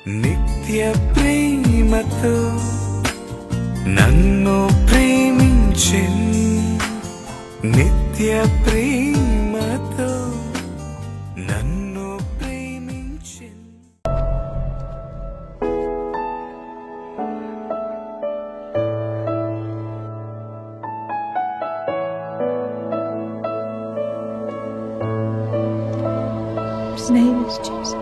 నిత్య ప్రేమతో నన్ను ప్రేమించెను, నిత్య ప్రేమతో నన్ను ప్రేమించెను. His name is Jesus.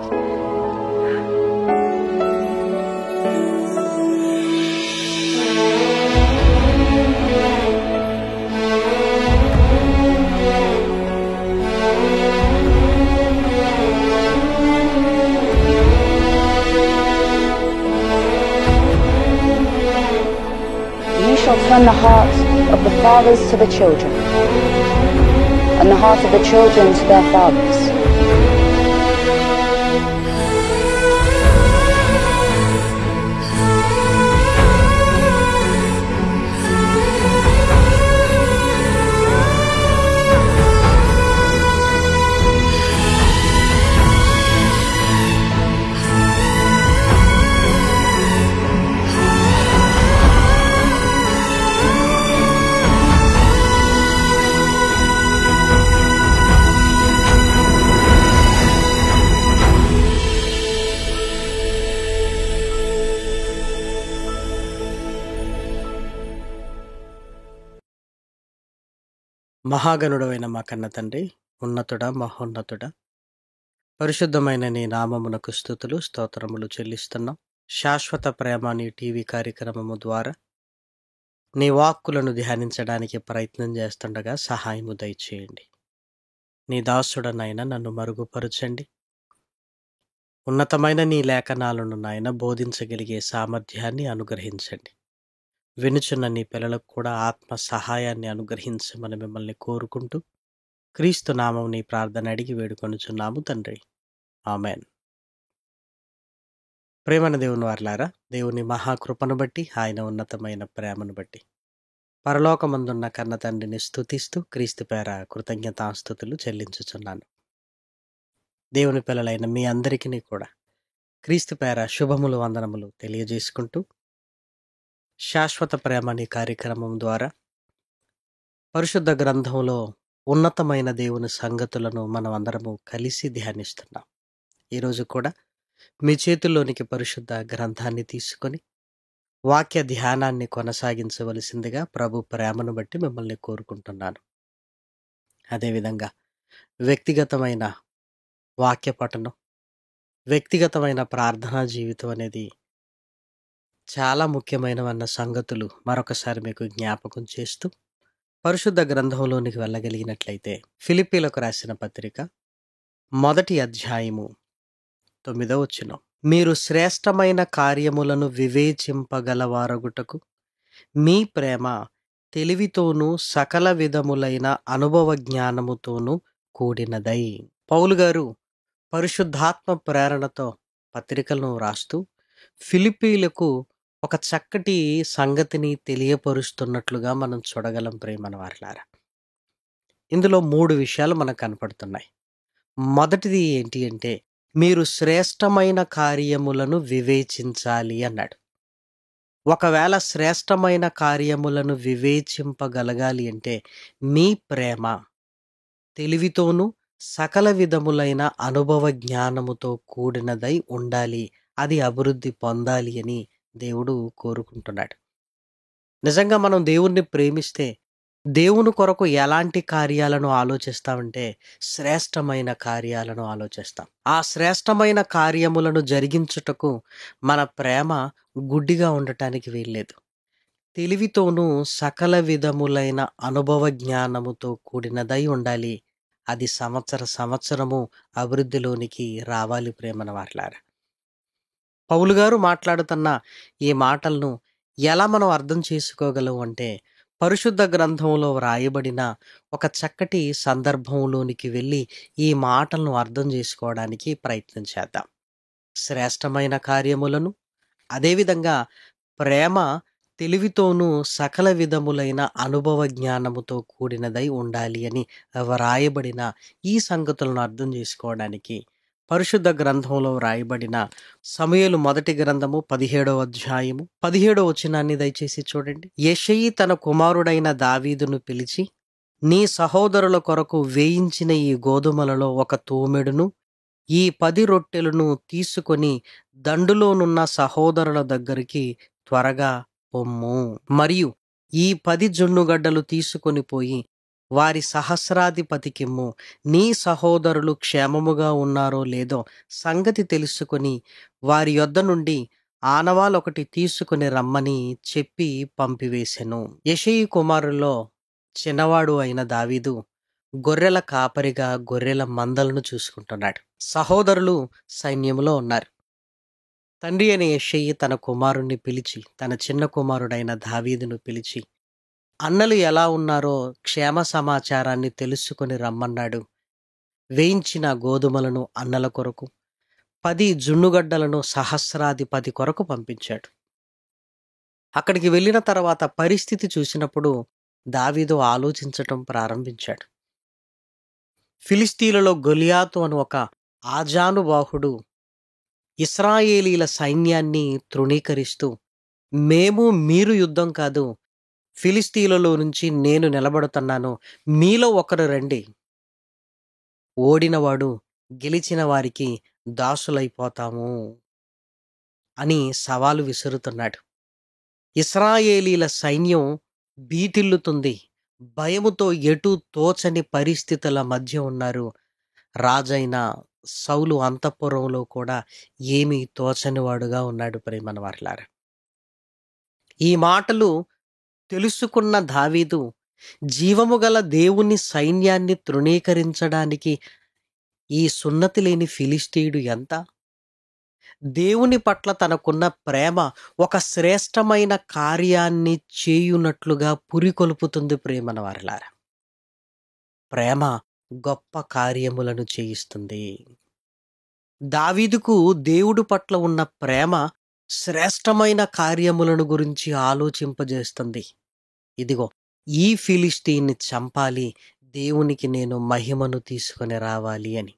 You shall turn the hearts of the fathers to the children, and the heart of the children to their fathers. మహాగణుడవైన మా కన్న తండ్రి, ఉన్నతుడా మహోన్నతుడా, పరిశుద్ధమైన నీ నామమునకు స్తుతులు స్తోత్రములు చెల్లిస్తున్నాం. శాశ్వత ప్రేమ నీ టీవీ కార్యక్రమము ద్వారా నీ వాక్కులను ధ్యానించడానికి ప్రయత్నం చేస్తుండగా సహాయము దయచేయండి. నీ దాసుడనైనా నన్ను మరుగుపరచండి. ఉన్నతమైన నీ లేఖనాలను నాయన బోధించగలిగే సామర్థ్యాన్ని అనుగ్రహించండి. వినుచున్న నీ పిల్లలకు కూడా ఆత్మ సహాయాన్ని అనుగ్రహించమని మిమ్మల్ని కోరుకుంటూ క్రీస్తు నామం నీ ప్రార్థన అడిగి వేడుకొనుచున్నాము తండ్రి, ఆమెన్. ప్రేమన దేవుని వారలారా, దేవుని మహాకృపను బట్టి, ఆయన ఉన్నతమైన ప్రేమను బట్టి పరలోకమందున్న కన్న తండ్రిని స్తుతిస్తూ క్రీస్తు పేర కృతజ్ఞతాస్తుతులు చెల్లించుచున్నాను. దేవుని పిల్లలైన మీ అందరికీ కూడా క్రీస్తు పేర శుభములు వందనములు తెలియజేసుకుంటూ శాశ్వత ప్రేమ అనే కార్యక్రమం ద్వారా పరిశుద్ధ గ్రంథంలో ఉన్నతమైన దేవుని సంగతులను మనం అందరము కలిసి ధ్యానిస్తున్నాం. ఈరోజు కూడా మీ చేతుల్లోనికి పరిశుద్ధ గ్రంథాన్ని తీసుకొని వాక్య ధ్యానాన్ని కొనసాగించవలసిందిగా ప్రభు ప్రేమను బట్టి మిమ్మల్ని కోరుకుంటున్నాను. అదేవిధంగా వ్యక్తిగతమైన వాక్య పఠనం, వ్యక్తిగతమైన ప్రార్థనా జీవితం అనేది చాలా ముఖ్యమైనవన్న సంగతులు మరొకసారి మీకు జ్ఞాపకం చేస్తూ పరిశుద్ధ గ్రంథంలోనికి వెళ్ళగలిగినట్లయితే ఫిలిప్పీలకు రాసిన పత్రిక 1వ అధ్యాయము 9వ వచనం, మీరు శ్రేష్టమైన కార్యములను వివేచింపగలవారగుటకు మీ ప్రేమ తెలివితోనూ సకల విధములైన అనుభవ జ్ఞానముతోనూ కూడినదై. పౌలు గారు పరిశుద్ధాత్మ ప్రేరణతో పత్రికలను రాస్తూ ఫిలిప్పీలకు ఒక చక్కటి సంగతిని తెలియపరుస్తున్నట్లుగా మనం చూడగలం. ప్రేమన వారలారా, ఇందులో 3 విషయాలు మనకు కనపడుతున్నాయి. మొదటిది ఏంటి అంటే, మీరు శ్రేష్టమైన కార్యములను వివేచించాలి అన్నాడు. ఒకవేళ శ్రేష్టమైన కార్యములను వివేచింపగలగాలి అంటే మీ ప్రేమ తెలివితోనూ సకల విధములైన అనుభవ జ్ఞానముతో కూడినదై ఉండాలి, అది అభివృద్ధి పొందాలి అని దేవుడు కోరుకుంటున్నాడు. నిజంగా మనం దేవుణ్ణి ప్రేమిస్తే దేవుని కొరకు ఎలాంటి కార్యాలను ఆలోచిస్తామంటే శ్రేష్టమైన కార్యాలను ఆలోచిస్తాం. ఆ శ్రేష్టమైన కార్యములను జరిగించుటకు మన ప్రేమ గుడ్డిగా ఉండటానికి వీల్లేదు. తెలివితోనూ సకల విధములైన అనుభవ జ్ఞానముతో కూడినదై ఉండాలి, అది సంవత్సరము అభివృద్ధిలోనికి రావాలి. ప్రేమన వారలారా, పౌలు గారు మాట్లాడుతున్న ఈ మాటలను ఎలా మనం అర్థం చేసుకోగలం అంటే, పరిశుద్ధ గ్రంథంలో వ్రాయబడిన ఒక చక్కటి సందర్భంలోనికి వెళ్ళి ఈ మాటలను అర్థం చేసుకోవడానికి ప్రయత్నం చేద్దాం. శ్రేష్టమైన కార్యములను, అదేవిధంగా ప్రేమ తెలివితోనూ సకల విధములైన అనుభవ జ్ఞానముతో కూడినదై ఉండాలి అని వ్రాయబడిన ఈ సంగతులను అర్థం చేసుకోవడానికి పరిశుద్ధ గ్రంథంలో వ్రాయబడిన సమూయేలు మొదటి గ్రంథము 17వ అధ్యాయము 17వ వచనాన్ని దయచేసి చూడండి. యెషయి తన కుమారుడైన దావీదును పిలిచి, నీ సహోదరుల కొరకు వేయించిన ఈ గోధుమలలో ఒక తూమెడును ఈ 10 రొట్టెలను తీసుకొని దండులోనున్న సహోదరుల దగ్గరికి త్వరగా పొమ్ము. మరియు ఈ 10 జొన్నుగడ్డలు తీసుకొని పోయి వారి సహస్రాధిపతికిమ్ము. నీ సహోదరులు క్షేమముగా ఉన్నారో లేదో సంగతి తెలుసుకొని వారి యొద్ద నుండి ఆనవాలొకటి తీసుకుని రమ్మని చెప్పి పంపివేశెను. యెషయి కుమారుల్లో చిన్నవాడు అయిన దావీదు గొర్రెల కాపరిగా గొర్రెల మందలను చూసుకుంటున్నాడు. సహోదరులు సైన్యంలో ఉన్నారు. తండ్రి అయిన యెషయి తన కుమారుణ్ణి పిలిచి, తన చిన్న కుమారుడైన దావీదును పిలిచి, అన్నలు ఎలా ఉన్నారో క్షేమ సమాచారాన్ని తెలుసుకొని రమ్మన్నాడు. వేయించిన గోధుమలను అన్నల కొరకు, 10 జున్నుగడ్డలను సహస్రాధిపతి కొరకు పంపించాడు. అక్కడికి వెళ్ళిన తర్వాత పరిస్థితి చూసినప్పుడు దావీదు ఆలోచించటం ప్రారంభించాడు. ఫిలిస్తీన్లలో గొలియాతు అను ఒక ఆజానుబాహుడు ఇశ్రాయేలీల సైన్యాన్ని తృణీకరిస్తూ, మేము మీరు యుద్ధం కాదు, ఫిలిస్తీన్లలో నుంచి నేను నిలబడుతున్నాను, మీలో ఒకరు రండి, ఓడినవాడు గెలిచిన వారికి దాసులైపోతాము అని సవాలు విసురుతున్నాడు. ఇశ్రాయేలీల సైన్యం బీటిల్లుతుంది. భయముతో ఎటు తోచని పరిస్థితుల మధ్య ఉన్నారు. రాజైన సౌలు అంతఃపురంలో కూడా ఏమీ తోచనివాడుగా ఉన్నాడు. ప్రేమన వారలారా, ఈ మాటలు తెలుసుకున్న దావీదు జీవము గల దేవుని సైన్యాన్ని తృణీకరించడానికి ఈ సున్నతి లేని ఫిలిస్తీయుడు ఎంత? దేవుని పట్ల తనకున్న ప్రేమ ఒక శ్రేష్టమైన కార్యాన్ని చేయునట్లుగా పురికొల్పుతుంది. ప్రేమన వారలారా, ప్రేమ గొప్ప కార్యములను చేయిస్తుంది. దావీదుకు దేవుడు పట్ల ఉన్న ప్రేమ శ్రేష్టమైన కార్యములను గురించి ఆలోచింపజేస్తుంది. ఇదిగో, ఈ ఫిలిస్తీన్ని చంపాలి, దేవునికి నేను మహిమను తీసుకొని రావాలి అని.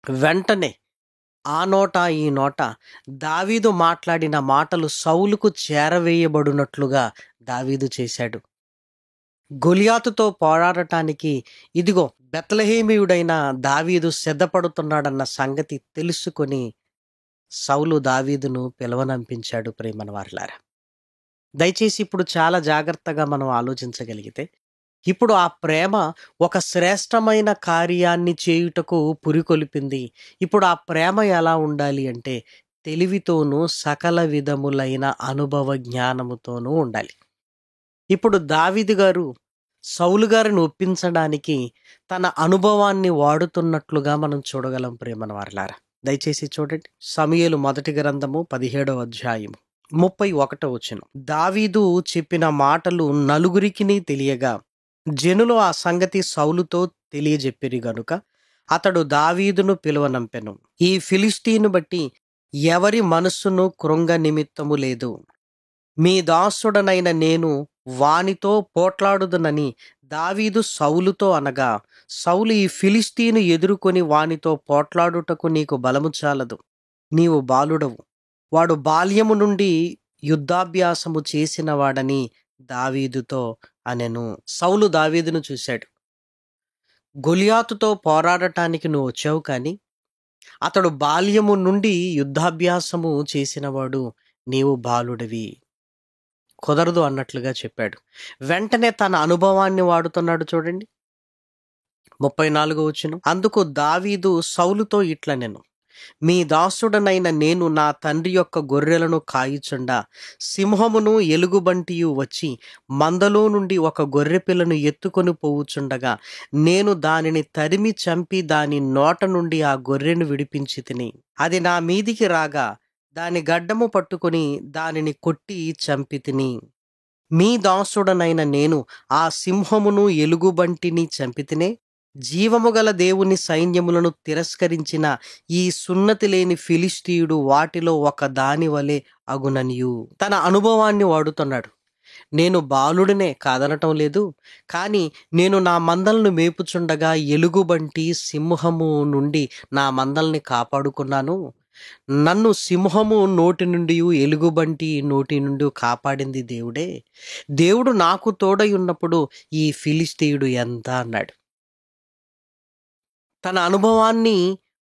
వెంటనే ఆ నోట ఈ నోట దావీదు మాట్లాడిన మాటలు సౌలుకు చేరవేయబడినట్లుగా దావీదు చేశాడు. గొలియాతుతో పోరాడటానికి ఇదిగో బెత్లెహేమీయుడైన దావీదు సిద్ధపడుతున్నాడన్న సంగతి తెలుసుకొని సౌలు దావీదును పిలవనంపించాడు. ప్రేమన వారలారా, దయచేసి ఇప్పుడు చాలా జాగ్రత్తగా మనం ఆలోచించగలిగితే, ఇప్పుడు ఆ ప్రేమ ఒక శ్రేష్టమైన కార్యాన్ని చేయుటకు పురికొల్పింది. ఇప్పుడు ఆ ప్రేమ ఎలా ఉండాలి అంటే తెలివితోనూ సకల విధములైన అనుభవ జ్ఞానముతోనూ ఉండాలి. ఇప్పుడు దావీదు గారు సౌలు గారిని ఒప్పించడానికి తన అనుభవాన్ని వాడుతున్నట్లుగా మనం చూడగలం. ప్రేమన వారలారా, దయచేసి చూడండి. సమూయేలు మొదటి గ్రంథము 17వ అధ్యాయము 31వ వచనం. దావీదు చెప్పిన మాటలు నలుగురికిని తెలియగా జనులు ఆ సంగతి సౌలుతో తెలియజెప్పిరి గనుక అతడు దావీదును పిలువనంపెను. ఈ ఫిలిస్తీను బట్టి ఎవరి మనస్సును కృంగ నిమిత్తము లేదు. మీ దాసుడనైన నేను వానితో పోట్లాడుదునని దావీదు సౌలుతో అనగా, సౌలు ఈ ఫిలిస్తీను ఎదుర్కొని వానితో పోట్లాడుటకు నీకు బలము చాలదు, నీవు బాలుడవు, వాడు బాల్యము నుండి యుద్ధాభ్యాసము చేసిన వాడని దావీదుతో అనెను. సౌలు దావీదును చూశాడు. గొలియాతుతో పోరాడటానికి నువ్వు వచ్చావు, కానీ అతడు బాల్యము నుండి యుద్ధాభ్యాసము చేసినవాడు, నీవు బాలుడివి, కుదరదు అన్నట్లుగా చెప్పాడు. వెంటనే తన అనుభవాన్ని వాడుతున్నాడు. చూడండి 34వ వచనం. అందుకు దావీదు సౌలుతో ఇట్లనెను, మీ దాసుడనైన నేను నా తండ్రి యొక్క గొర్రెలను కాయుచుండా సింహమును ఎలుగుబంటియు వచ్చి మందలో నుండి ఒక గొర్రె పిల్లను ఎత్తుకొని పోవుచుండగా నేను దానిని తరిమి చంపి దాని నోట నుండి ఆ గొర్రెను విడిపించి తిని, అది నా మీదికి రాగా దాని గడ్డము పట్టుకొని దానిని కొట్టి చంపి తిని. మీ దాసుడనైన నేను ఆ సింహమును ఎలుగుబంటిని చంపితినే, జీవము గల దేవుని సైన్యములను తిరస్కరించిన ఈ సున్నతి లేని ఫిలిస్తీయుడు వాటిలో ఒక దాని వలె అగుననియు. తన అనుభవాన్ని వాడుతున్నాడు. నేను బాలుడినే కాదనటం లేదు. కానీ నేను నా మందలను మేపుచుండగా ఎలుగుబంటి సింహము నుండి నా మందల్ని కాపాడుకున్నాను. నన్ను సింహము నోటి నుండి ఎలుగుబంటి నోటి నుండి కాపాడింది దేవుడే. దేవుడు నాకు తోడై ఉన్నప్పుడు ఈ ఫిలిష్తీయుడు ఎంత అన్నాడు. తన అనుభవాన్ని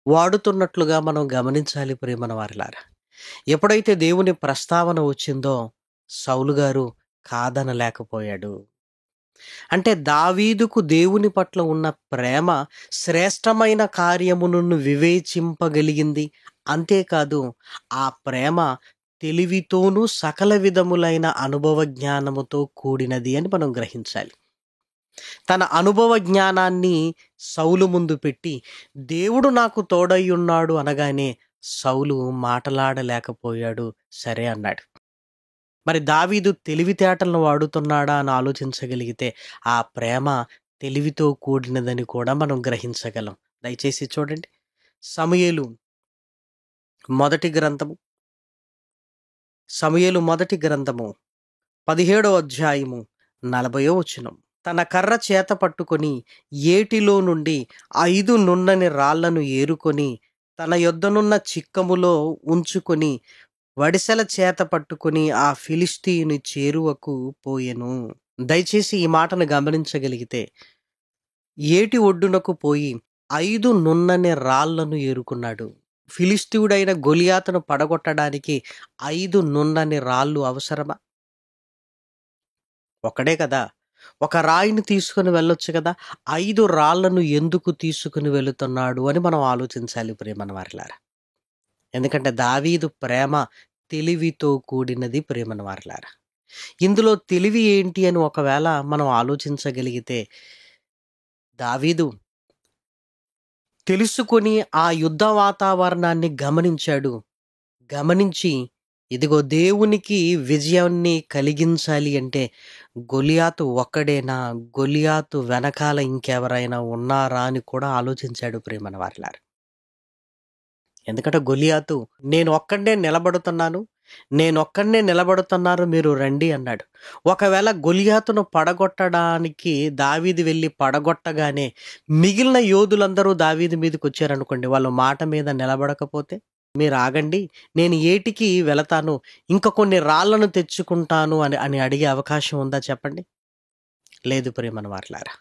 వాడుతున్నట్లుగా మనం గమనించాలి ప్రియమైన వారిలారా. ఎప్పుడైతే దేవుని ప్రస్తావన వచ్చిందో సౌలు గారు కాదనలేకపోయాడు. అంటే దావీదుకు దేవుని పట్ల ఉన్న ప్రేమ శ్రేష్టమైన కార్యమును వివేచింపగలిగింది. అంతేకాదు ఆ ప్రేమ తెలివితోనూ సకల విధములైన అనుభవ జ్ఞానముతో కూడినది అని మనం గ్రహించాలి. తన అనుభవ జ్ఞానాన్ని సౌలు ముందు పెట్టి దేవుడు నాకు తోడై ఉన్నాడు అనగానే సౌలు మాటలాడలేకపోయాడు. సరే అన్నాడు. మరి దావీదు తెలివితేటలను వాడుతున్నాడా అని ఆలోచించగలిగితే ఆ ప్రేమ తెలివితో కూడినదని కూడా మనం గ్రహించగలం. దయచేసి చూడండి, సమూయేలు మొదటి గ్రంథము 17వ అధ్యాయము 40వ వచనం. తన కర్ర చేత పట్టుకొని ఏటిలో నుండి 5 నున్నని రాళ్లను ఏరుకొని తన యొద్దనున్న చిక్కములో ఉంచుకొని వడిసెల చేత పట్టుకొని ఆ ఫిలిష్తీయుని చేరువకు పోయెను. దయచేసి ఈ మాటను గమనించగలిగితే ఏటి ఒడ్డునకు పోయి 5 నున్నని రాళ్లను ఏరుకున్నాడు. ఫిలిష్తీయుడైన గొలియాతును పడగొట్టడానికి 5 నున్నని రాళ్ళు అవసరమా? ఒకడే కదా, ఒక రాయిని తీసుకుని వెళ్ళొచ్చు కదా. 5 రాళ్లను ఎందుకు తీసుకుని వెళుతున్నాడు అని మనం ఆలోచించాలి ప్రియమైన వారిలారా. ఎందుకంటే దావీదు ప్రేమ తెలివితో కూడినది ప్రియమైన వారిలారా. ఇందులో తెలివి ఏంటి అని ఒకవేళ మనం ఆలోచించగలిగితే, దావీదు తెలుసుకొని ఆ యుద్ధ వాతావరణాన్ని గమనించాడు. గమనించి ఇదిగో దేవునికి విజయాన్ని కలిగించాలి అంటే గొలియాతు ఒక్కడేనా, గొలియాతు వెనకాల ఇంకెవరైనా ఉన్నారా అని కూడా ఆలోచించాడు ప్రియమైన వారిలారా. ఎందుకంటే గొలియాతు నేను ఒక్కడే నిలబడుతున్నాను మీరు రండి అన్నాడు. ఒకవేళ గొలియాతును పడగొట్టడానికి దావీదు వెళ్ళి పడగొట్టగానే మిగిలిన యోధులందరూ దావీదు మీదకి వచ్చారనుకోండి, వాళ్ళ మాట మీద నిలబడకపోతే మీరు ఆగండి, నేను ఏటికి వెళతాను, ఇంకా కొన్ని రాళ్లను తెచ్చుకుంటాను అని అడిగే అవకాశం ఉందా చెప్పండి? లేదు ప్రియమైన వారిలారా.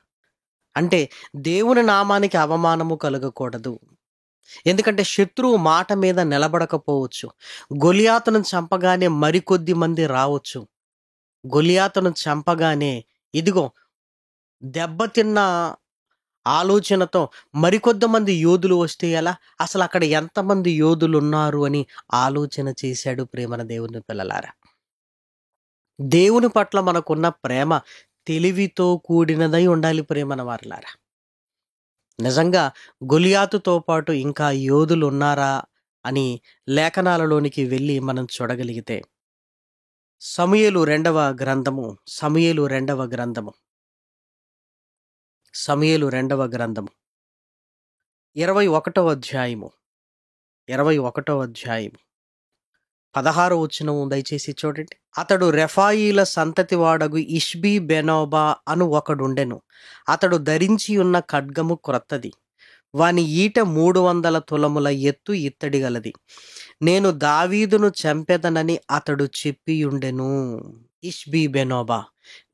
అంటే దేవుని నామానికి అవమానము కలగకూడదు. ఎందుకంటే శత్రువు మాట మీద నిలబడకపోవచ్చు. గొలియాతును చంపగానే మరికొద్ది మంది రావచ్చు. గొలియాతును చంపగానే ఇదిగో దెబ్బతిన్న ఆలోచనతో మరికొద్ది మంది యోధులు వస్తే ఎలా, అసలు అక్కడ ఎంతమంది యోధులు ఉన్నారు అని ఆలోచన చేశాడు. ప్రేమన దేవుని పిల్లలారా, దేవుని పట్ల మనకున్న ప్రేమ తెలివితో కూడినదై ఉండాలి ప్రేమన వారిలారా. నిజంగా గొలియాతుతో పాటు ఇంకా యోధులు ఉన్నారా అని లేఖనాలలోనికి వెళ్ళి మనం చూడగలిగితే సమూయేలు రెండవ గ్రంథము 21వ అధ్యాయము 16వ వచనం దయచేసి చూడండి. అతడు రెఫాయీల సంతతి వాడగు ఇష్బీ బెనోబా అను ఒకడుండెను. అతడు ధరించి ఉన్న ఖడ్గము క్రొత్తది, వాని ఈట 300 తులముల ఎత్తు ఇత్తడి గలది. నేను దావీదును చంపెదనని అతడు చెప్పియుండెను. ఇష్బీ బెనోబా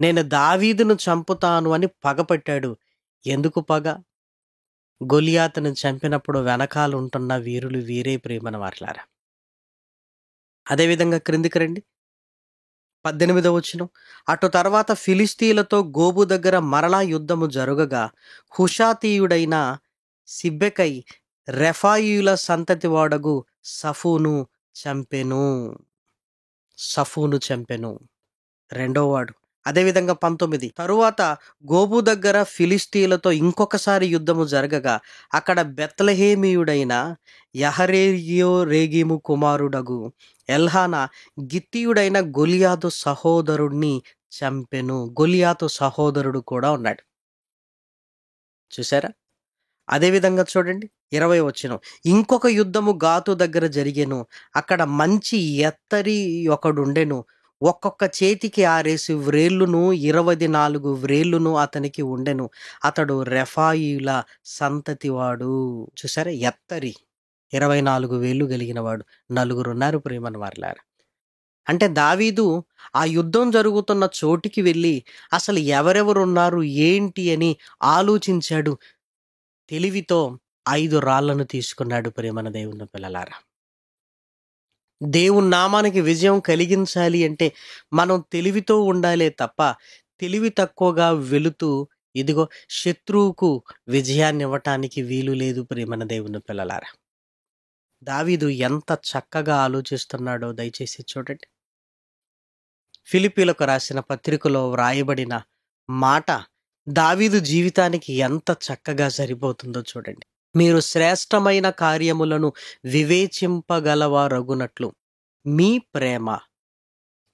నేను దావీదును చంపుతాను అని పగపట్టాడు. ఎందుకు పగ? గొలియాతును చంపినప్పుడు వెనకాల ఉంటున్న వీరులు వీరే ప్రేమన వారలారా. అదేవిధంగా క్రిందికి రండి, 18వ వచనం. అటు తర్వాత ఫిలిష్తీయులతో గోబు దగ్గర మరలా యుద్ధము జరుగగా హుషాతీయుడైన సిబ్బెకై రెఫాయీయుల సంతతి వాడగు సఫూను చంపెను. రెండో వాడు. అదేవిధంగా 19. తరువాత గోబు దగ్గర ఫిలిష్తీయులతో ఇంకొకసారి యుద్ధము జరగగా అక్కడ బెత్లెహేమీయుడైన యహరేగిము కుమారుడగు ఎల్హానా గిత్తీయుడైన గొలియాతు సహోదరుడిని చంపెను. గొలియాతు సహోదరుడు కూడా ఉన్నాడు. చూసారా? అదేవిధంగా చూడండి 20వ వచనం. ఇంకొక యుద్ధము గాతు దగ్గర జరిగెను. అక్కడ మంచి ఎత్తరి ఒకడుండెను. ఒక్కొక్క చేతికి 6 వ్రేళ్ళును 24 వ్రేళ్ళును అతనికి ఉండెను. అతడు రెఫాయిల సంతతివాడు. చూసారా, ఎత్తరి 24 వేళ్ళు కలిగిన వాడు. నలుగురున్నారు ప్రియమైన వారలారా. అంటే దావీదు ఆ యుద్ధం జరుగుతున్న చోటికి వెళ్ళి అసలు ఎవరెవరున్నారు ఏంటి అని ఆలోచించాడు. తెలివితో 5 రాళ్లను తీసుకున్నాడు ప్రియమైన దేవుని పిల్లలారా. దేవుని నామానికి విజయం కలిగించాలి అంటే మనం తెలివితో ఉండాలే తప్ప తెలివి తక్కువగా వెళుతూ ఇదిగో శత్రువుకు విజయాన్ని ఇవ్వటానికి వీలు లేదు ప్రియమైన దేవుని పిల్లలారా. దావీదు ఎంత చక్కగా ఆలోచిస్తున్నాడో దయచేసి చూడండి. ఫిలిప్పీలకు రాసిన పత్రికలో వ్రాయబడిన మాట దావీదు జీవితానికి ఎంత చక్కగా సరిపోతుందో చూడండి. మీరు శ్రేష్టమైన కార్యములను వివేచింపగలవారగునట్లు మీ ప్రేమ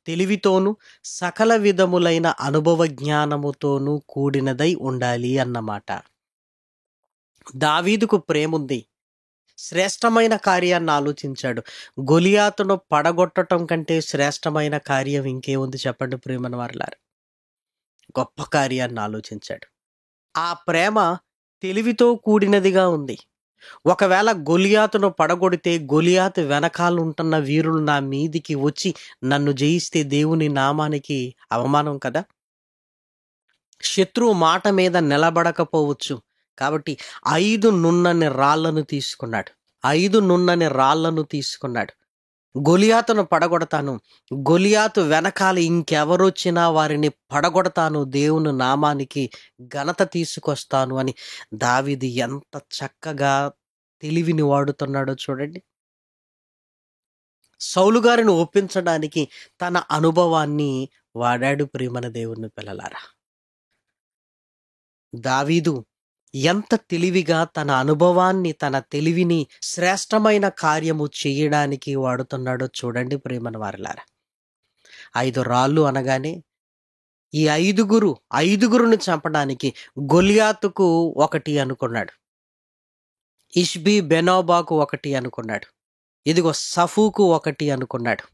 తెలివితోనూ సకల విధములైన అనుభవ జ్ఞానముతోనూ కూడినదై ఉండాలి అన్నమాట. దావీదుకు ప్రేముంది, శ్రేష్టమైన కార్యాన్ని ఆలోచించాడు. గొలియాతును పడగొట్టడం కంటే శ్రేష్టమైన కార్యం ఇంకేముంది చెప్పండి ప్రియమైన వారలారా. గొప్ప కార్యాన్ని ఆలోచించాడు. ఆ ప్రేమ తెలివితో కూడినదిగా ఉంది. ఒకవేళ గొలియాతును పడగొడితే గొలియాతు వెనకాల ఉంటున్న వీరులు నా మీదికి వచ్చి నన్ను జయిస్తే దేవుని నామానికి అవమానం కదా. శత్రువు మాట మీద నిలబడకపోవచ్చు కాబట్టి 5 నున్నని రాళ్లను తీసుకున్నాడు. 5 నున్నని రాళ్లను తీసుకున్నాడు. గొలియాతును పడగొడతాను, గొలియాతు వెనకాల ఇంకెవరొచ్చినా వారిని పడగొడతాను, దేవుని నామానికి ఘనత తీసుకొస్తాను అని దావీదు ఎంత చక్కగా తెలివిని వాడుతున్నాడో చూడండి. సౌలు గారిని ఒప్పించడానికి తన అనుభవాన్ని వాడాడు ప్రియమైన దేవుని పిల్లలారా. దావీదు ఎంత తెలివిగా తన అనుభవాన్ని, తన తెలివిని శ్రేష్టమైన కార్యము చేయడానికి వాడుతున్నాడో చూడండి ప్రియమైన వారలారా. 5 రాళ్ళు అనగానే ఈ ఐదుగురుని చంపడానికి గొలియాతుకు 1 అనుకున్నాడు, ఇష్బీ బెనోబాకు 1 అనుకున్నాడు, ఇదిగో సఫుకు 1 అనుకున్నాడు.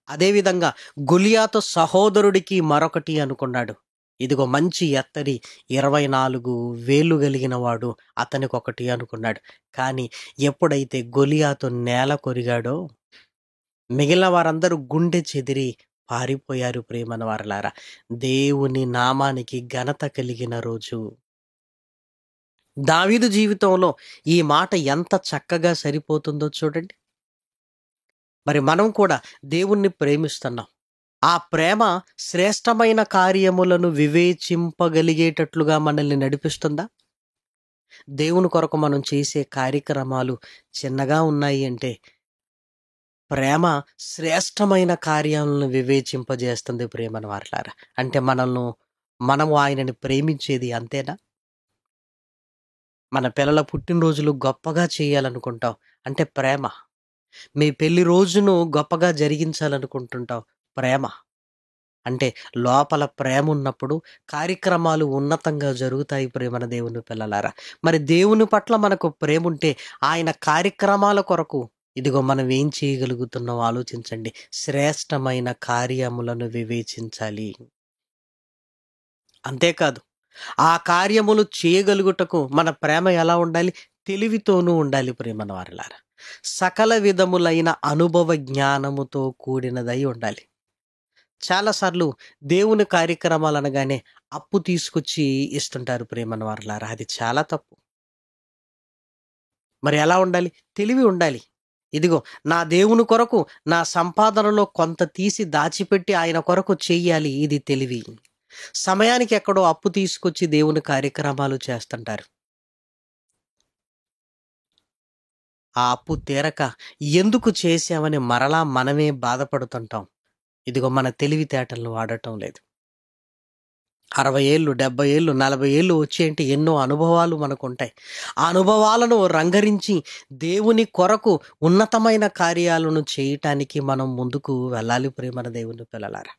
అదేవిధంగా గొలియాతు సహోదరుడికి మరొకటి అనుకున్నాడు. ఇదిగో మంచి ఎత్తరి 24 వేళ్ళు కలిగిన వాడు, అతనికి 1 అనుకున్నాడు. కానీ ఎప్పుడైతే గొలియాతు నేల కొరిగాడో మిగిలిన వారందరూ గుండె చెదిరి పారిపోయారు ప్రియమైన వారలారా. దేవుని నామానికి ఘనత కలిగిన రోజు. దావీదు జీవితంలో ఈ మాట ఎంత చక్కగా సరిపోతుందో చూడండి. మరి మనం కూడా దేవుణ్ణి ప్రేమిస్తున్నాం. ఆ ప్రేమ శ్రేష్టమైన కార్యములను వివేచింపగలిగేటట్లుగా మనల్ని నడిపిస్తుందా? దేవుని కొరకు మనం చేసే కార్యక్రమాలు చిన్నగా ఉన్నాయి అంటే ప్రేమ శ్రేష్టమైన కార్యాలను వివేచింపజేస్తుంది ప్రియమైన వారలారా. అంటే మనము ఆయనని ప్రేమించేది అంతేనా? మన పిల్లల పుట్టినరోజులు గొప్పగా చేయాలనుకుంటాం అంటే ప్రేమ. మీ పెళ్లి రోజును గొప్పగా జరిగించాలనుకుంటుంటాం, ప్రేమ. అంటే లోపల ప్రేమ ఉన్నప్పుడు కార్యక్రమాలు ఉన్నతంగా జరుగుతాయి ప్రియమైన దేవుని పిల్లలారా. మరి దేవుని పట్ల మనకు ప్రేమ ఉంటే ఆయన కార్యక్రమాల కొరకు ఇదిగో మనం ఏం చేయగలుగుతున్నాం ఆలోచించండి. శ్రేష్టమైన కార్యములను వివేచించాలి. అంతేకాదు ఆ కార్యములు చేయగలుగుటకు మన ప్రేమ ఎలా ఉండాలి? తెలివితోనూ ఉండాలి ప్రియమైన వారలారా. సకల విధములైన అనుభవ జ్ఞానముతో కూడినదై ఉండాలి. చాలాసార్లు దేవుని కార్యక్రమాలు అనగానే అప్పు తీసుకొచ్చి ఇస్తుంటారు ప్రియమైన వారలారా. అది చాలా తప్పు. మరి ఎలా ఉండాలి? తెలివి ఉండాలి. ఇదిగో నా దేవుని కొరకు నా సంపాదనలో కొంత తీసి దాచిపెట్టి ఆయన కొరకు చెయ్యాలి, ఇది తెలివి. సమయానికి ఎక్కడో అప్పు తీసుకొచ్చి దేవుని కార్యక్రమాలు చేస్తుంటారు. ఆ అప్పు తీరక ఎందుకు చేశామని మరలా మనమే బాధపడుతుంటాం. ఇదిగో మన తెలివితేటలను వాడటం లేదు. 60 ఏళ్ళు 70 ఏళ్ళు 40 ఏళ్ళు వచ్చేంటి ఎన్నో అనుభవాలు మనకుంటాయి. ఆ అనుభవాలను రంగరించి దేవుని కొరకు ఉన్నతమైన కార్యాలను చేయటానికి మనం ముందుకు వెళ్ళాలి ప్రియమైన దేవుని పిల్లలారా.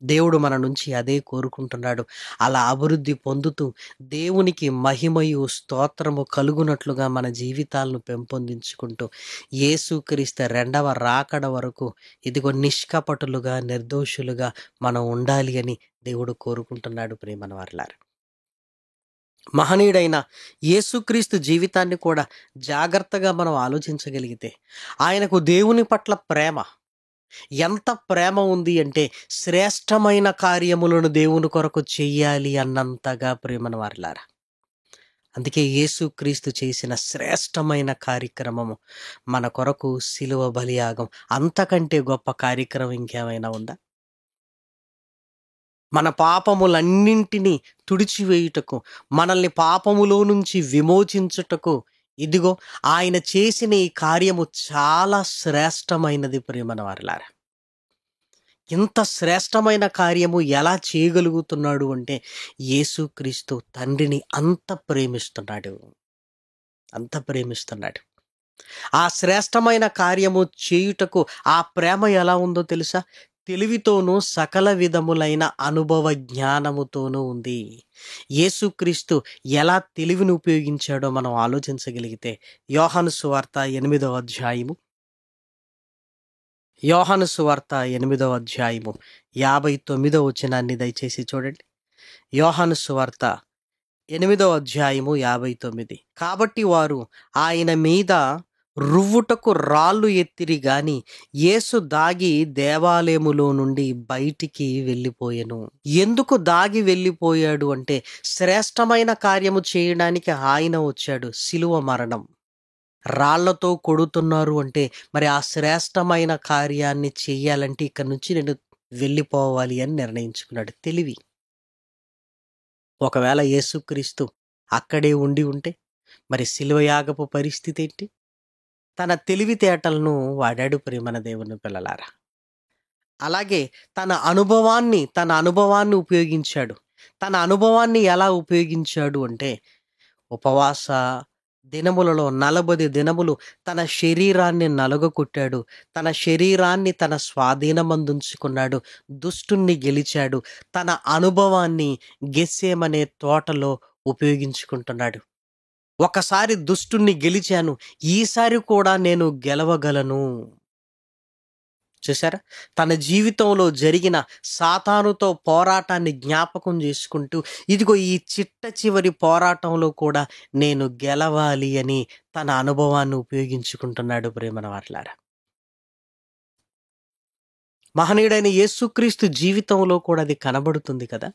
దేవుడు మన నుంచి అదే కోరుకుంటున్నాడు. అలా అభివృద్ధి పొందుతూ దేవునికి మహిమయు స్తోత్రము కలుగునట్లుగా మన జీవితాలను పెంపొందించుకుంటూ యేసుక్రీస్తు రెండవ రాకడ వరకు ఇదిగో నిష్కపటులుగా నిర్దోషులుగా మనం ఉండాలి అని దేవుడు కోరుకుంటున్నాడు. ప్రియమైన వారలారా, మహనీయుడైన యేసుక్రీస్తు జీవితాన్ని కూడా జాగ్రత్తగా మనం ఆలోచించగలిగితే ఆయనకు దేవుని పట్ల ప్రేమ ఎంత ప్రేమ ఉంది అంటే శ్రేష్టమైన కార్యములను దేవుని కొరకు చెయ్యాలి అన్నంతగా ప్రేమను వారలారా. అందుకే యేసుక్రీస్తు చేసిన శ్రేష్టమైన కార్యక్రమము మన కొరకు శిలువ బలియాగం. అంతకంటే గొప్ప కార్యక్రమం ఇంకేమైనా ఉందా? మన పాపములన్నింటినీ తుడిచివేయుటకు, మనల్ని పాపములో నుంచి విమోచించుటకు ఇదిగో ఆయన చేసిన ఈ కార్యము చాలా శ్రేష్టమైనది. ప్రియమైన వారలారా, ఇంత శ్రేష్టమైన కార్యము ఎలా చేయగలుగుతున్నాడు అంటే యేసుక్రీస్తు తండ్రిని అంత ప్రేమిస్తున్నాడు. ఆ శ్రేష్టమైన కార్యము చేయుటకు ఆ ప్రేమ ఎలా ఉందో తెలుసా? తెలివితోనూ సకల విధములైన అనుభవ జ్ఞానముతోనూ ఉంది. యేసుక్రీస్తు ఎలా తెలివిని ఉపయోగించాడో మనం ఆలోచించగలిగితే యోహాను సువార్త 8వ అధ్యాయము 59వ వచనాన్ని దయచేసి చూడండి. యోహాను సువార్త 8వ అధ్యాయము 59. కాబట్టి వారు ఆయన మీద రువ్వుటకు రాళ్ళు ఎత్తిరి గాని యేసు దాగి దేవాలయములో నుండి బయటికి వెళ్ళిపోయెను. ఎందుకు దాగి వెళ్ళిపోయాడు అంటే శ్రేష్టమైన కార్యము చేయడానికి ఆయన వచ్చాడు. శిలువ మరణం. రాళ్లతో కొడుతున్నారు అంటే మరి ఆ శ్రేష్టమైన కార్యాన్ని చెయ్యాలంటే ఇక్కడి నుంచి నేను వెళ్ళిపోవాలి అని నిర్ణయించుకున్నాడు. తెలివి. ఒకవేళ యేసుక్రీస్తు అక్కడే ఉండి ఉంటే మరి శిలువయాగపు పరిస్థితి ఏంటి? తన తెలివితేటలను వాడాడు. ప్రియమైన దేవుని పిల్లలారా, అలాగే తన అనుభవాన్ని ఉపయోగించాడు. తన అనుభవాన్ని ఎలా ఉపయోగించాడు అంటే ఉపవాస దినములలో 40 దినములు తన శరీరాన్ని నలుగకొట్టాడు. తన శరీరాన్ని తన స్వాధీనమందుంచుకున్నాడు. దుష్టుణ్ణి గెలిచాడు. తన అనుభవాన్ని గెస్సేమనే తోటలో ఉపయోగించుకుంటున్నాడు. ఒకసారి దుష్టుణ్ణి గెలిచాను, ఈసారి కూడా నేను గెలవగలను. చూసారా? తన జీవితంలో జరిగిన సాతానుతో పోరాటాన్ని జ్ఞాపకం చేసుకుంటూ ఇదిగో ఈ చిట్ట చివరి పోరాటంలో కూడా నేను గెలవాలి అని తన అనుభవాన్ని ఉపయోగించుకుంటున్నాడు. ప్రేమన వారలారా, మహనీయుడైన యేసుక్రీస్తు జీవితంలో కూడా అది కనబడుతుంది కదా.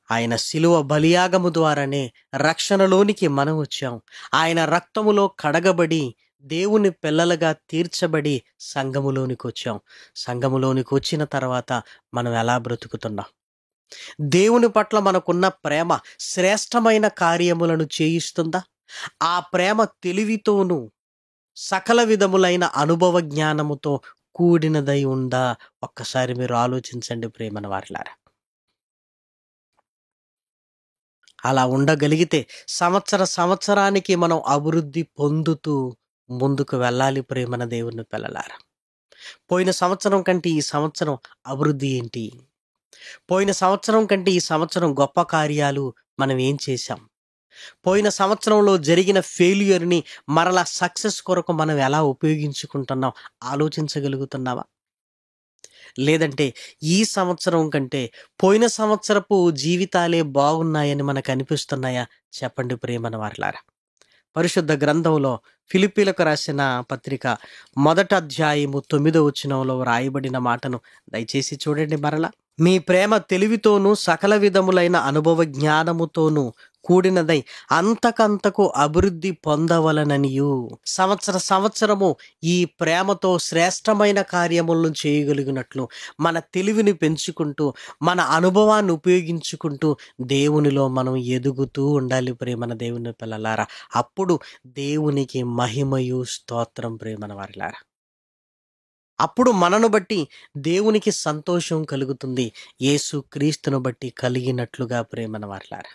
ఆయన శిలువ బలియాగము ద్వారానే రక్షణలోనికి మనం వచ్చాం. ఆయన రక్తములో కడగబడి దేవుని పిల్లలుగా తీర్చబడి సంఘములోనికి వచ్చాం. సంఘములోనికి వచ్చిన తర్వాత మనం ఎలా బ్రతుకుతున్నాం? దేవుని పట్ల మనకున్న ప్రేమ శ్రేష్టమైన కార్యములను చేయిస్తుందా? ఆ ప్రేమ తెలివితోనూ సకల విధములైన అనుభవ జ్ఞానముతో కూడినదై ఉందా? ఒక్కసారి మీరు ఆలోచించండి ప్రేమన వారలారా. అలా ఉండగలిగితే సంవత్సరానికి మనం అభివృద్ధి పొందుతూ ముందుకు వెళ్ళాలి. ప్రేమన దేవుని పిల్లలారా, పోయిన సంవత్సరం కంటే ఈ సంవత్సరం అభివృద్ధి ఏంటి? పోయిన సంవత్సరం కంటే ఈ సంవత్సరం గొప్ప కార్యాలు మనం ఏం చేశాం? పోయిన సంవత్సరంలో జరిగిన ఫెయిల్యూర్ని మరలా సక్సెస్ కొరకు మనం ఎలా ఉపయోగించుకుంటున్నాం ఆలోచించగలుగుతున్నావా? లేదంటే ఈ సంవత్సరం కంటే పోయిన సంవత్సరపు జీవితాలే బాగున్నాయని మనకు అనిపిస్తున్నాయా? చెప్పండి ప్రియమైన వారలారా. పరిశుద్ధ గ్రంథంలో ఫిలిప్పీలకు రాసిన పత్రిక 1వ అధ్యాయము 9వ వచనంలో రాయబడిన మాటను దయచేసి చూడండి మరలా. మీ ప్రేమ తెలివితోనూ సకల విధములైన అనుభవ జ్ఞానముతోనూ కూడినదై అంతకంతకు అభివృద్ధి పొందవలననియు. సంవత్సరము ఈ ప్రేమతో శ్రేష్టమైన కార్యములను చేయగలిగినట్లు మన తెలివిని పెంచుకుంటూ మన అనుభవాన్ని ఉపయోగించుకుంటూ దేవునిలో మనం ఎదుగుతూ ఉండాలి ప్రేమన దేవుని పిల్లలారా. అప్పుడు దేవునికి మహిమయు స్తోత్రం ప్రేమన వారిలారా. అప్పుడు మనను బట్టి దేవునికి సంతోషం కలుగుతుంది, యేసు క్రీస్తును బట్టి కలిగినట్లుగా ప్రేమన వారిలారా.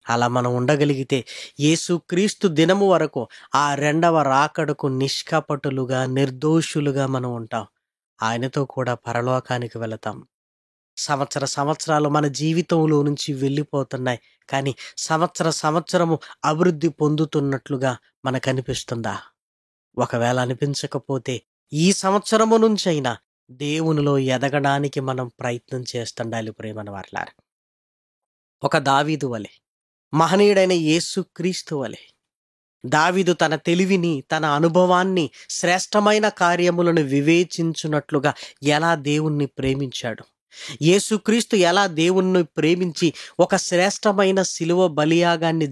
అలా మనం ఉండగలిగితే యేసుక్రీస్తు దినము వరకు ఆ రెండవ రాకడకు నిష్కపటులుగా నిర్దోషులుగా మనం ఉంటాం. ఆయనతో కూడా పరలోకానికి వెళతాం. సంవత్సరాలు మన జీవితంలో నుంచి వెళ్ళిపోతున్నాయి, కానీ సంవత్సరము అభివృద్ధి పొందుతున్నట్లుగా మనకు అనిపిస్తుందా? ఒకవేళ అనిపించకపోతే ఈ సంవత్సరము నుంచైనా దేవునిలో ఎదగడానికి మనం ప్రయత్నం చేస్తుండాలి ప్రేమన వారలారా. ఒక దావీదు వలె, మహనీయుడైన యేసుక్రీస్తు వలె దావీదు తన తెలివిని, తన అనుభవాన్ని, శ్రేష్టమైన కార్యములను వివేచించున్నట్లుగా ఎలా దేవుణ్ణి ప్రేమించాడు, యేసుక్రీస్తు ఎలా దేవుణ్ణి ప్రేమించి ఒక శ్రేష్టమైన శిలువ బలియాగాన్ని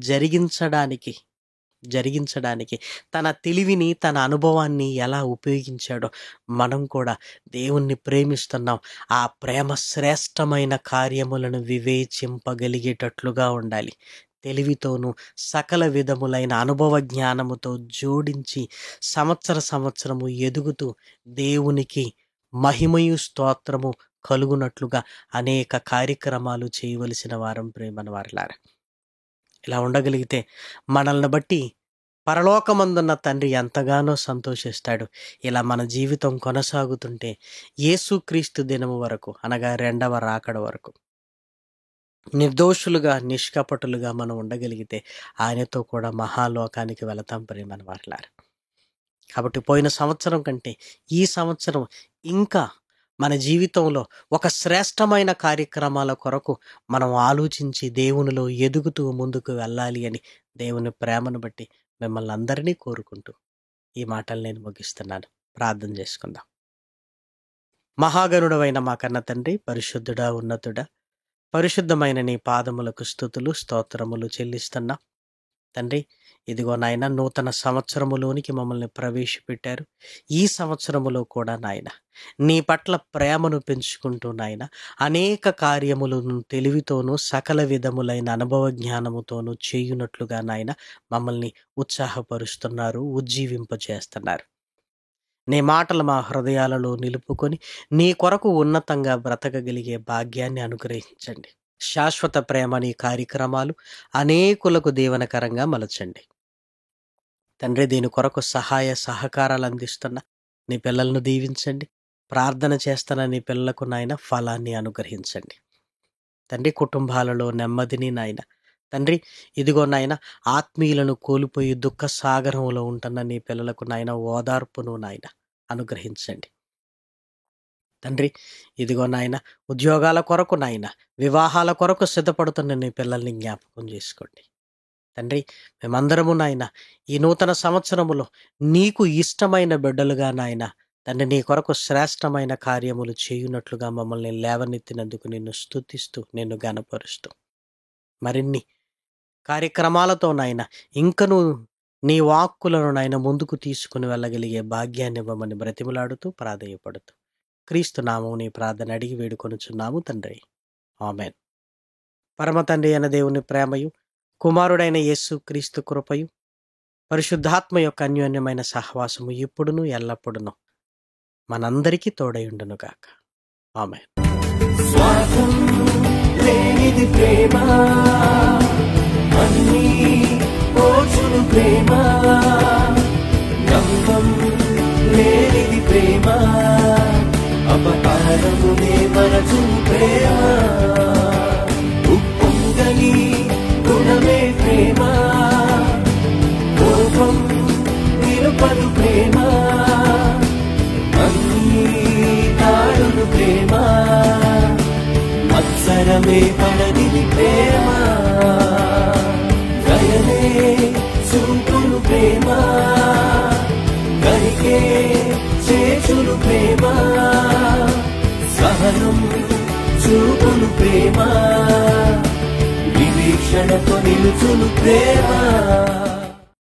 జరిగించడానికి తన తెలివిని, తన అనుభవాన్ని ఎలా ఉపయోగించాడో మనం కూడా దేవుణ్ణి ప్రేమిస్తున్నాం. ఆ ప్రేమ శ్రేష్టమైన కార్యములను వివేచింపగలిగేటట్లుగా ఉండాలి. తెలివితోనూ సకల విధములైన అనుభవ జ్ఞానముతో జోడించి సంవత్సరము ఎదుగుతూ దేవునికి మహిమయు స్తోత్రము కలుగునట్లుగా అనేక కార్యక్రమాలు చేయవలసిన వారం ప్రేమన వారలారా. ఇలా ఉండగలిగితే మనల్ని బట్టి పరలోకమందున్న తండ్రి ఎంతగానో సంతోషిస్తాడు. ఇలా మన జీవితం కొనసాగుతుంటే యేసుక్రీస్తు దినము వరకు, అనగా రెండవ రాకడ వరకు నిర్దోషులుగా, నిష్కపటులుగా మనం ఉండగలిగితే ఆయనతో కూడా మహాలోకానికి వెళతాం ప్రేమన వారలారా. కాబట్టి పోయిన సంవత్సరం కంటే ఈ సంవత్సరం ఇంకా మన జీవితంలో ఒక శ్రేష్టమైన కార్యక్రమాల కొరకు మనం ఆలోచించి దేవునిలో ఎదుగుతూ ముందుకు వెళ్ళాలి అని దేవుని ప్రేమను బట్టి మిమ్మల్ని అందరినీ కోరుకుంటూ ఈ మాటలు నేను ముగిస్తున్నాను. ప్రార్థన చేసుకుందాం. మహాగణుడవైన మా కన్న తండ్రి, పరిశుద్ధుడా, ఉన్నతుడా, పరిశుద్ధమైన నీ పాదములకు స్తుతులు స్తోత్రములు చెల్లిస్తున్నా తండ్రి. ఇదిగో నాయన, నూతన సంవత్సరములోనికి మమ్మల్ని ప్రవేశపెట్టారు. ఈ సంవత్సరములో కూడా నాయన నీ పట్ల ప్రేమను పెంచుకుంటూ నాయన అనేక కార్యములను తెలివితోనూ సకల విధములైన అనుభవ జ్ఞానముతోనూ చేయునట్లుగా నాయన మమ్మల్ని ఉత్సాహపరుస్తున్నారు, ఉజ్జీవింపచేస్తున్నారు. నీ మాటలు మా హృదయాలలో నిలుపుకొని నీ కొరకు ఉన్నతంగా బ్రతకగలిగే భాగ్యాన్ని అనుగ్రహించండి. శాశ్వత ప్రేమ నీ కార్యక్రమాలు అనేకులకు దీవెనకరంగా మలచండి తండ్రి. దీని కొరకు సహాయ సహకారాలు అందిస్తున్న నీ పిల్లలను దీవించండి. ప్రార్థన చేస్తున్న నీ పిల్లలకు నాయన ఫలాన్ని అనుగ్రహించండి తండ్రి. కుటుంబాలలో నెమ్మదిని నాయన తండ్రి, ఇదిగో నాయన ఆత్మీయులను కోల్పోయి దుఃఖ సాగరంలో ఉంటున్న నీ పిల్లలకు నాయన ఓదార్పును నాయన అనుగ్రహించండి తండ్రి. ఇదిగో నాయన ఉద్యోగాల కొరకు నాయన, వివాహాల కొరకు సిద్ధపడుతున్న నీ పిల్లల్ని జ్ఞాపకం చేసుకోండి తండ్రి. మేమందరము నాయన ఈ నూతన సంవత్సరములో నీకు ఇష్టమైన బిడ్డలుగా నాయన తండ్రి నీ కొరకు శ్రేష్టమైన కార్యములు చేయునట్లుగా మమ్మల్ని లేవనెత్తినందుకు నిన్ను స్తుతిస్తూ, నిన్ను గణపరుస్తూ మరిన్ని కార్యక్రమాలతో నాయన ఇంకనూ నీ వాక్కులను నాయన ముందుకు తీసుకుని వెళ్ళగలిగే భాగ్యాన్ని ఇవ్వమని బ్రతిమలాడుతూ ప్రాధేయపడుతూ క్రీస్తు నామం నీ ప్రార్థన అడిగి వేడుకొనుచున్నాము తండ్రి. ఆమెన్. పరమ తండ్రి అయిన దేవుని ప్రేమయు, కుమారుడైన యేసు క్రీస్తు కృపయు, పరిశుద్ధాత్మ యొక్క అన్యోన్యమైన సహవాసము ఇప్పుడును ఎల్లప్పుడును మనందరికీ తోడయుండును గాక. ఆమెన్. స్వార్థం లేనిది ప్రేమ, అన్నీ ఓర్చును ప్రేమ, గంగం లేనిది ప్రేమ, అపకారమునే మరచును ప్రేమ, ఉప్పొంగని గుణమే ప్రేమ, కోపం నిలుపదు ప్రేమ, అన్నీ తాడును ప్రేమ, మత్సరమే పడనిది ప్రేమ, దయనే చూపును ప్రేమ, కరికే చేచును ప్రేమ, సహనం చూపును ప్రేమ, వివీక్షణతో నిలుచును ప్రేమ.